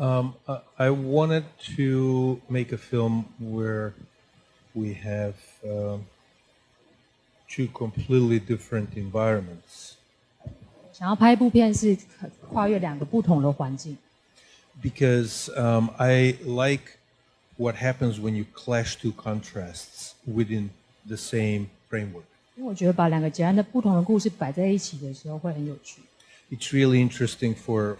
I wanted to make a film where we have two completely different environments. 想要拍一部片是跨越两个不同的环境， Because I like what happens when you clash two contrasts within the same framework. 因为我觉得把两个截然的不同的故事摆在一起的时候会很有趣。 It's really interesting for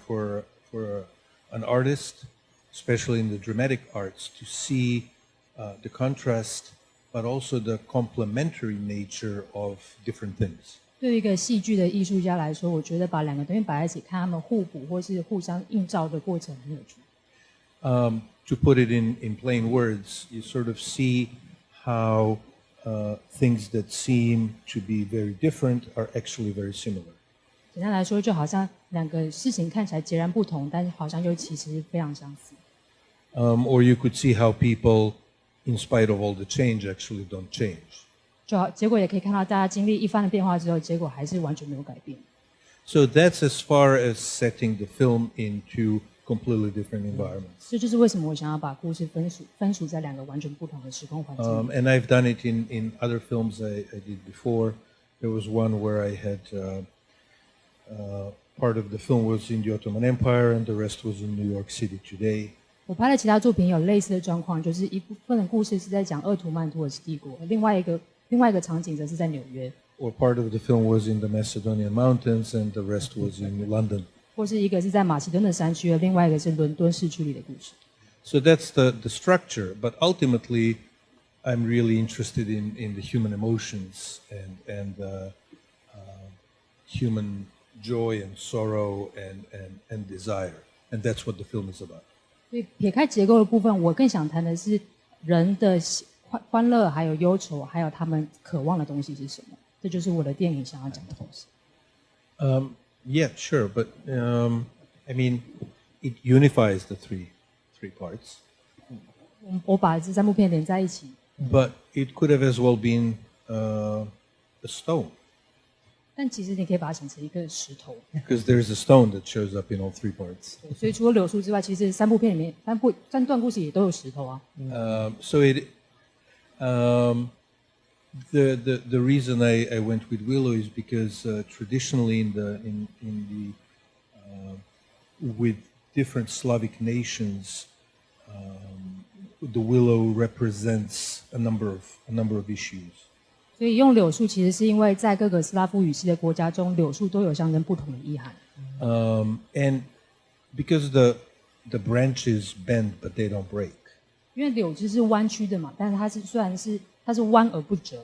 an artist, especially in the dramatic arts, to see the contrast, but also the complementary nature of different things. 对于一个戏剧的艺术家来说，我觉得把两个东西摆在一起，看他们互补或是互相映照的过程很有趣。To put it in plain words, you sort of see how things that seem to be very different are actually very similar. 简单来说，就好像两个事情看起来截然不同，但是好像又其实非常相似。Or you could see how people, in spite of all the change, actually don't change. 就好，结果也可以看到，大家经历一番的变化之后，结果还是完全没有改变。So that's as far as setting the film into completely different environments. 这就是为什么我想要把故事分属在两个完全不同的时空环境。And I've done it in other films I did before. There was one where I had part of the film was in the Ottoman Empire and the rest was in New York City today. 我拍的其他作品有类似的状况，就是一部分的故事是在讲鄂图曼土耳其帝国，另外一个场景则是在纽约。Or part of the film was in the Macedonian mountains and the rest was in London. 或是一个是在马其顿的山区，另外一个是伦敦市区里的故事。So that's the structure, but ultimately I'm really interested in the human emotions and human joy and sorrow and desire. And that's what the film is about. 所以撇开结构的部分，我更想谈的是人的欢乐，还有忧愁，还有他们渴望的东西是什么。这就是我的电影想要讲的东西。Yeah, sure, but I mean, it unifies the three parts. 我把这三部片连在一起。But it could have as well been a stone. 但其实你可以把它想成一个石头。Because there's a stone that shows up in all three parts. 所以除了柳树之外，其实三部片里面三段故事也都有石头啊。So the reason I went with Willow is because traditionally with different Slavic nations, the willow represents a number of issues. 所以用柳树其实是因为在各个斯拉夫语系的国家中，柳树都有象征不同的意涵。And because the branches bend but they don't break. 因为柳枝是弯曲的嘛，但是它是弯而不折。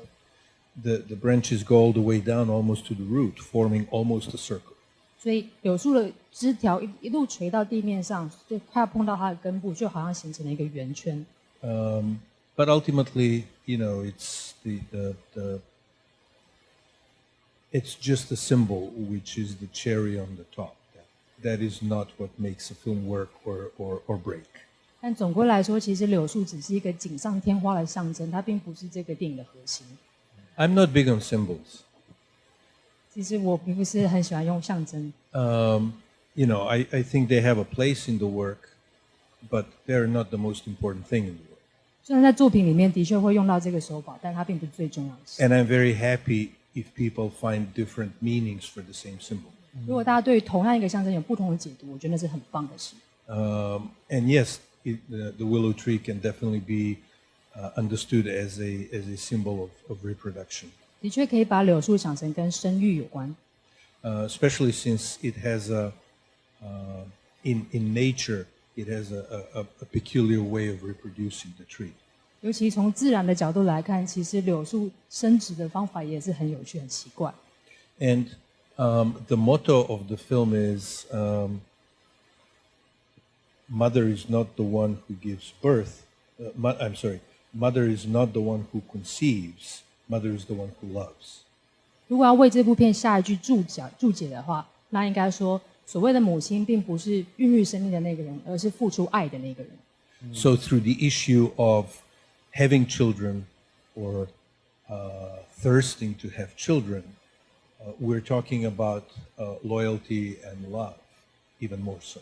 The branches go all the way down almost to the root, forming almost a circle. 所以柳树的枝条一路垂到地面上，就快要碰到它的根部，就好像形成了一个圆圈。But ultimately, it's it's just a symbol, which is the cherry on the top. That is not what makes a film work or break. 但总归来说，其实柳树只是一个锦上添花的象征，它并不是这个电影的核心。I'm not big on symbols. 其实我并不是很喜欢用象征。I think they have a place in the work, but they're not the most important thing in the work. 虽然在作品里面的确会用到这个手法，但它并不是最重要的事。And I'm very happy if people find different meanings for the same symbol. 如果大家对同样一个象征有不同的解读，我觉得那是很棒的事。And yes, the willow tree can definitely be understood as a symbol of reproduction. 的确可以把柳树想成跟生育有关。Especially since it has in nature, it has a peculiar way of reproducing the tree. 尤其从自然的角度来看，其实柳树生殖的方法也是很有趣、很奇怪。And the motto of the film is, "Mother is not the one who gives birth." Mother is not the one who conceives. Mother is the one who loves. 如果要为这部片下一句注解的话，那应该说，所谓的母亲并不是孕育生命的那个人，而是付出爱的那个人。So through the issue of having children or thirsting to have children, we're talking about loyalty and love, even more so.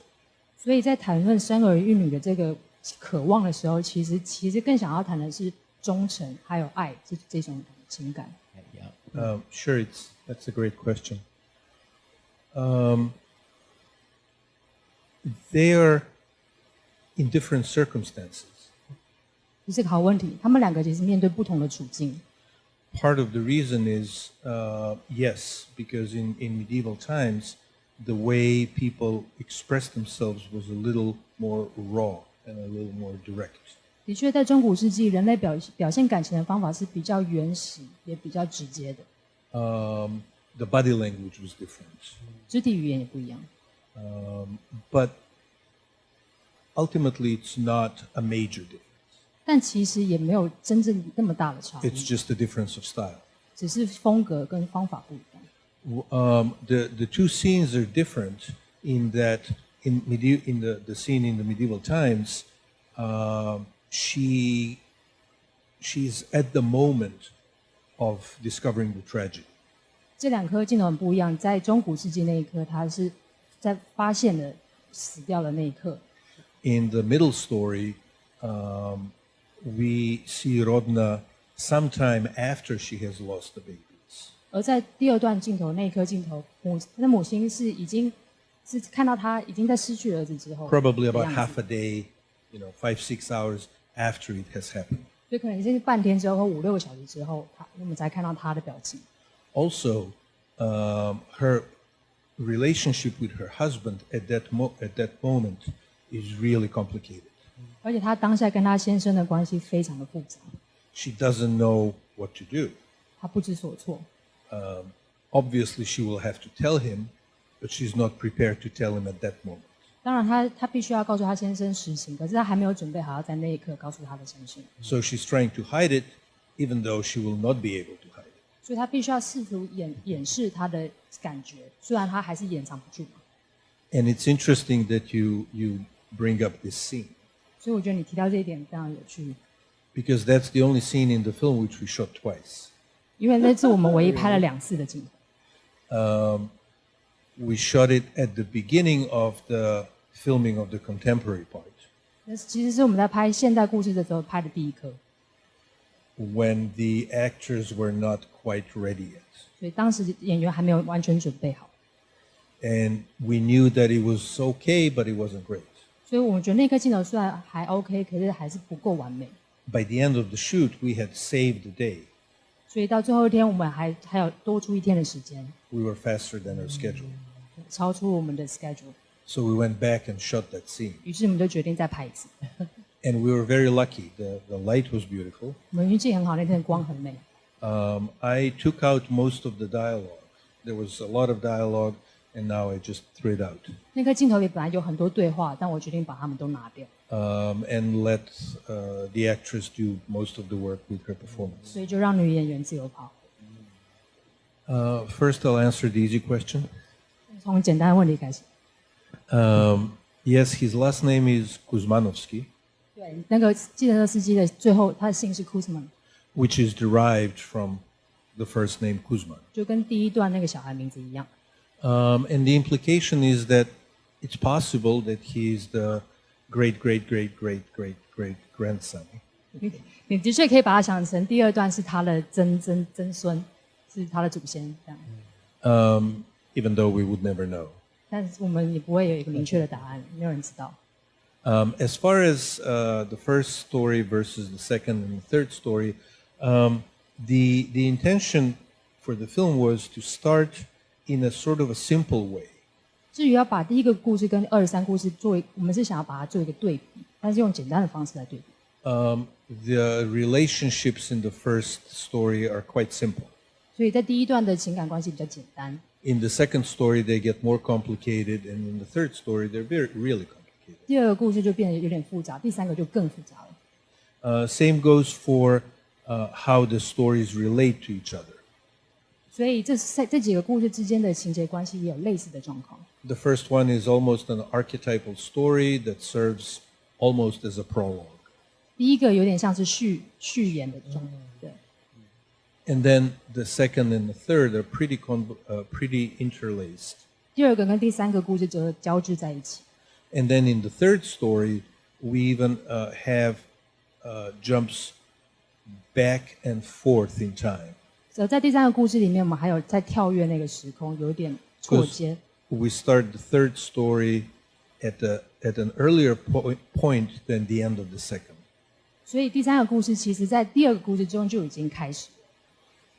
所以在谈论生儿育女的这个渴望的时候，其实更想要谈的是忠诚还有爱这种情感。Sure, that's a great question. They are in different circumstances. 这是个好问题，他们两个其实面对不同的处境。Part of the reason is, yes, because in medieval times, the way people expressed themselves was a little more raw and a little more direct. 的确，在中古世纪，人类表现感情的方法是比较原始，也比较直接的。The body language was different. 肢体语言也不一样。But ultimately, it's not a major difference. 但其实也没有真正那么大的差异。 It's just a difference of style. 只是风格跟方法不一样。The two scenes are different in that in the scene in the medieval times, she's at the moment of discovering the tragedy. 这两颗镜头很不一样，在中古世纪那一刻，他是在发现了死掉的那一刻。In the middle story, we see Rodna sometime after she has lost the babies. 而在第二段镜头那一颗镜头，他的母亲是看到他已经在失去儿子之后 Probably about half a day, 5-6 hours after it has happened. 所以可能已经是半天之后或5-6个小时之后，我们才看到他的表情。Also, her relationship with her husband at that moment is really complicated. 而且他当下跟他先生的关系非常的复杂。She doesn't know what to do. 他不知所措。Obviously, she will have to tell him, but she's not prepared to tell him at that moment. 当然他必须要告诉他先生实情，可是他还没有准备好要在那一刻告诉他的先生。So she's trying to hide it, even though she will not be able to hide it. 所以他必须要试图掩饰他的感觉，虽然他还是掩藏不住。And it's interesting that you bring up this scene. 所以我觉得你提到这一点非常有趣。Because that's the only scene in the film which we shot twice. 因为那次我们唯一拍了2次的镜头。We shot it at the beginning of the filming of the contemporary part. 那其实是我们在拍现代故事的时候拍的第一颗。When the actors were not quite ready yet. 所以当时演员还没有完全准备好。And we knew that it was okay, but it wasn't great. 所以我们觉得那颗镜头虽然还 OK， 可是还是不够完美。By the end of the shoot, we had saved the day. 所以到最后一天，我们还有多出1天的时间。We were faster than our schedule. 超出我们的 schedule. So we went back and shot that scene. 于是我们就决定再拍一次。And we were very lucky. The light was beautiful. 我们运气很好，那天光很美。I took out most of the dialogue. There was a lot of dialogue, and now I just threw it out. 那颗镜头里本来有很多对话，但我决定把它们都拿掉。And let the actress do most of the work with her performance. 所以就让女演员自由跑。First, I'll answer the easy question. 从简单的问题开始。Yes, his last name is Kuzmanovsky. 对，那个计程车司机的最后他的姓是 Kuzman， which is derived from the first name Kuzman. 就跟第一段那个小孩名字一样。And the implication is that it's possible that he is the great grandson. 你的确可以把它想成第二段是他的曾孙，是他的祖先这样。Even though we would never know. 但是我们也不会有一个明确的答案，没有人知道。As far as the first story versus the second and the third story, the intention for the film was to start in a sort of a simple way. 至于要把第一个故事跟2、3故事我们是想要把它做一个对比，但是用简单的方式来对比。The relationships in the first story are quite simple. 所以在第一段的情感关系比较简单。In the second story, they get more complicated, and in the third story, they're really complicated. 第二个故事就变得有点复杂，第3个就更复杂了。Same goes for how the stories relate to each other. 所以这几个故事之间的情节关系也有类似的状况。The first one is almost an archetypal story that serves almost as a prologue. 第一个有点像是序言的状态，对。And then the second and the third are pretty interlaced. 第二个跟第3个故事就交织在一起。And then in the third story, we even have jumps back and forth in time. 所以在第三个故事里面，我们还有在跳跃那个时空，有一点错接。We start the third story at an earlier point than the end of the second. 所以第三个故事其实在第二个故事中就已经开始，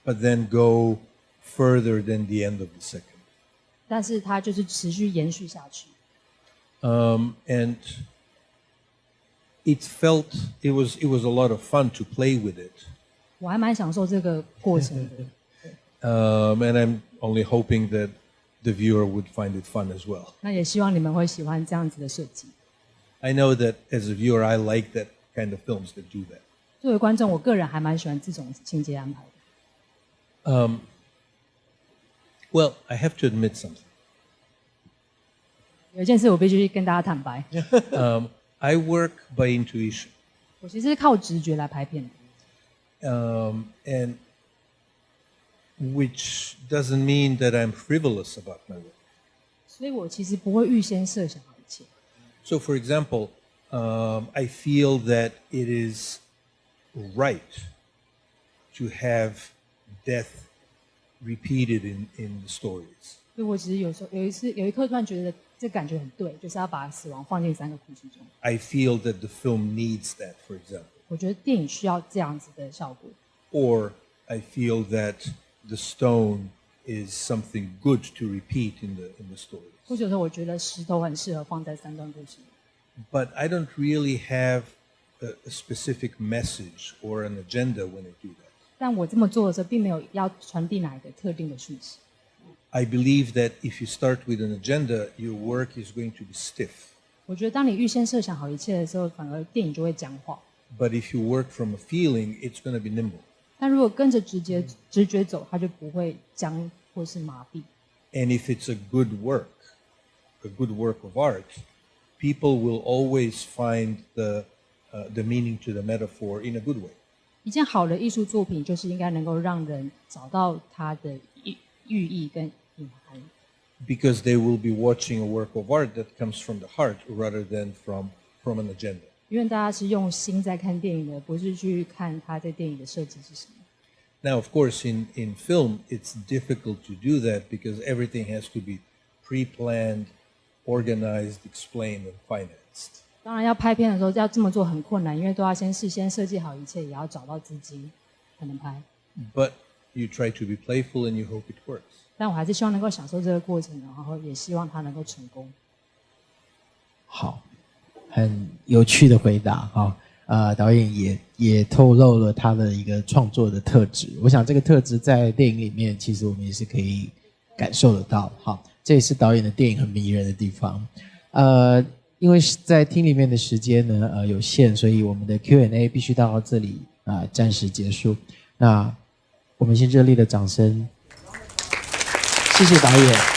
But then go further than the end of the second. 但是它就是持续延续下去。And it was a lot of fun to play with it. 我还蛮享受这个过程的。And I'm only hoping that the viewer would find it fun as well. 那也希望你们会喜欢这样子的设计。I know that as a viewer, I like that kind of films that do that. 作为观众，我个人还蛮喜欢这种情节安排的。Well, I have to admit something. 有一件事我必须跟大家坦白， I work by intuition. 我其实是靠直觉来拍片的。And which doesn't mean that I'm frivolous about my work. 所以我其实不会预先设想好一切。So, for example, I feel that it is right to have death repeated in the stories. 所以我其实有一刻突然觉得这感觉很对，就是要把死亡放进三个故事中。I feel that the film needs that, for example. 我觉得电影需要这样子的效果。Or I feel that the stone is something good to repeat in the stories. 或者说，我觉得石头很适合放在三段故事里。But I don't really have a specific message or an agenda when I do that. 但我这么做的时候，并没有要传递哪一个特定的讯息。I believe that if you start with an agenda, your work is going to be stiff. 我觉得当你预先设想好一切的时候，反而电影就会僵化。But if you work from a feeling, it's going to be nimble. 但如果跟着直觉走，它就不会僵或是麻痹。And if it's a good work of art, people will always find the meaning to the metaphor in a good way. 一件好的艺术作品，就是应该能够让人找到它的寓意跟隐含。Because they will be watching a work of art that comes from the heart rather than from an agenda. 因为大家是用心在看电影的，不是去看它在电影的设计是什么。Now, of course, in film, it's difficult to do that because everything has to be pre-planned, organized, explained, and financed. 当然，要拍片的时候要这么做很困难，因为都要事先设计好一切，也要找到资金才能拍。But you try to be playful and you hope it works. 但我还是希望能够享受这个过程，然后也希望它能够成功。好，很有趣的回答哈。导演也透露了他的一个创作的特质。我想这个特质在电影里面，其实我们也是可以感受得到。好，这也是导演的电影很迷人的地方。因为在厅里面的时间呢有限，所以我们的 Q&A 必须到这里暂时结束。那我们先热烈的掌声，谢谢导演。